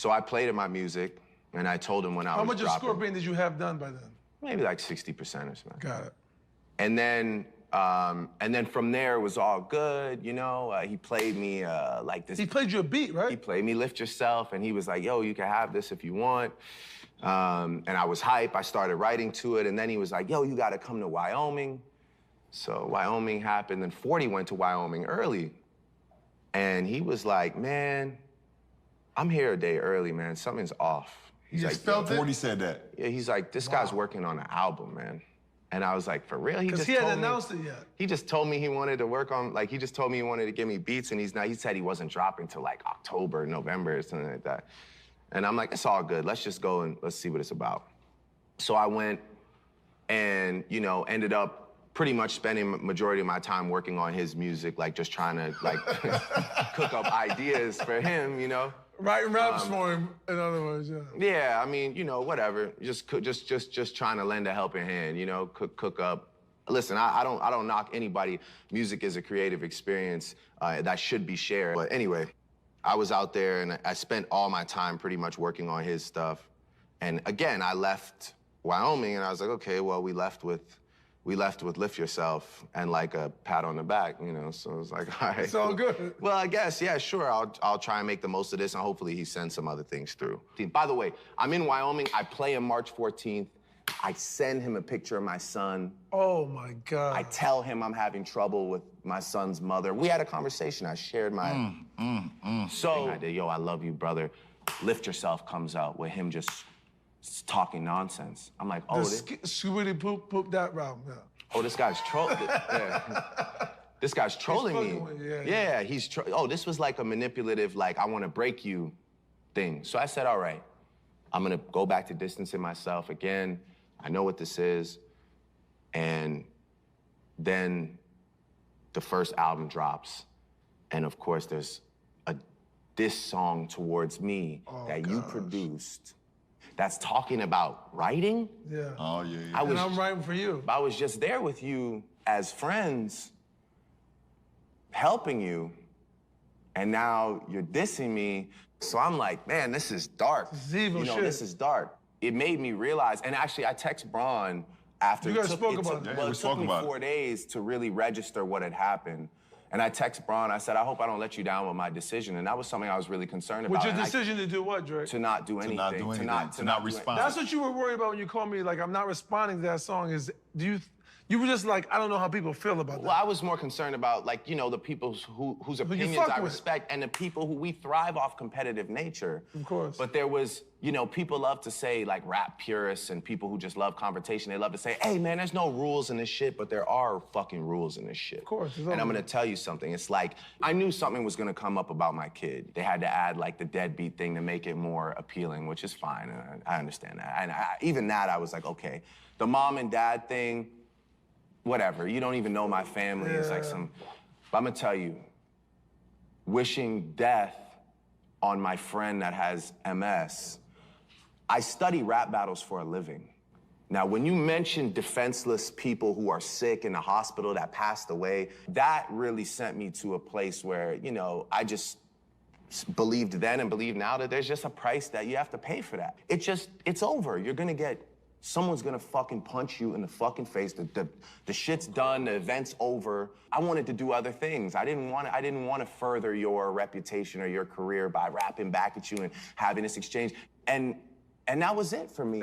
So I played him my music, and I told him when I was dropping. How much of Scorpion did you have done by then? Maybe like 60% or something. Got it. And then from there it was all good, you know. He played me like this. He played you a beat, right? He played me Lift Yourself, and he was like, yo, you can have this if you want. And I was hype. I started writing to it, and then he was like, yo, you got to come to Wyoming. So Wyoming happened, and 40 went to Wyoming early. And he was like, man, I'm here a day early, man. Something's off. He's like, felt it? 40 said that. Yeah, he's like, this guy's working on an album, man. And I was like, for real? Because he hadn't announced it yet. He just told me he wanted to work on, like, he just told me he wanted to give me beats, and he said he wasn't dropping till like October, November, or something like that. And I'm like, it's all good. Let's just go and let's see what it's about. So I went and, you know, ended up pretty much spending majority of my time working on his music, like just trying to like cook up ideas for him, you know? Writing raps for him, in other words, yeah. Yeah, I mean, you know, whatever. Just trying to lend a helping hand, you know, cook up. Listen, I don't knock anybody. Music is a creative experience that should be shared. But anyway, I was out there and I spent all my time pretty much working on his stuff. And again, I left Wyoming and I was like, okay, well, we left with Lift Yourself and like a pat on the back, you know, so it was like, all right. It's all good. Well, I guess, yeah, sure, I'll try and make the most of this and hopefully he sends some other things through. By the way, I'm in Wyoming, I play him March 14th. I send him a picture of my son. Oh my God. I tell him I'm having trouble with my son's mother. We had a conversation, I shared my So I did, yo, I love you, brother. Lift Yourself comes out with him just talking nonsense. I'm like, oh, Scooby poop that route, yeah. Oh, this guy's trolling. Yeah. This guy's trolling me. Yeah, oh, this was like a manipulative, like, I want to break you thing. So I said, all right, I'm going to go back to distancing myself again. I know what this is. And then the first album drops. And of course, there's a diss song towards me that you produced. That's talking about writing. Yeah. Oh, yeah. And I'm writing for you. I was just there with you as friends, helping you, and now you're dissing me. So I'm like, man, this is dark. This is evil shit. This is dark. It made me realize, and actually I text Braun after you guys spoke about it. Well, it took me 4 days to really register what had happened. And I text Braun, I said, I hope I don't let you down with my decision. And that was something I was really concerned about. With your decision to do what, Drake? To not do anything. To not respond. That's what you were worried about when you called me, like, I'm not responding to that song. You were just like, I don't know how people feel about that. Well, I was more concerned about, like, you know, the people whose opinions I respect and the people who we thrive off competitive nature. Of course. But there was, you know, people love to say, like, rap purists and people who just love confrontation, they love to say, hey, man, there's no rules in this shit, but there are fucking rules in this shit. Of course. And I'm gonna tell you something. It's like, I knew something was gonna come up about my kid. They had to add, like, the deadbeat thing to make it more appealing, which is fine. I understand that. And even that, I was like, okay. The mom and dad thing, whatever, you don't even know my family. Yeah. It's like but I'm gonna tell you, wishing death on my friend that has MS, I study rap battles for a living. Now, when you mention defenseless people who are sick in the hospital that passed away, that really sent me to a place where, you know, I just believed then and believe now that there's just a price that you have to pay for that. It's over. You're gonna get, someone's gonna fucking punch you in the fucking face. The shit's done, the event's over. I wanted to do other things. I didn't want to further your reputation or your career by rapping back at you and having this exchange. And that was it for me.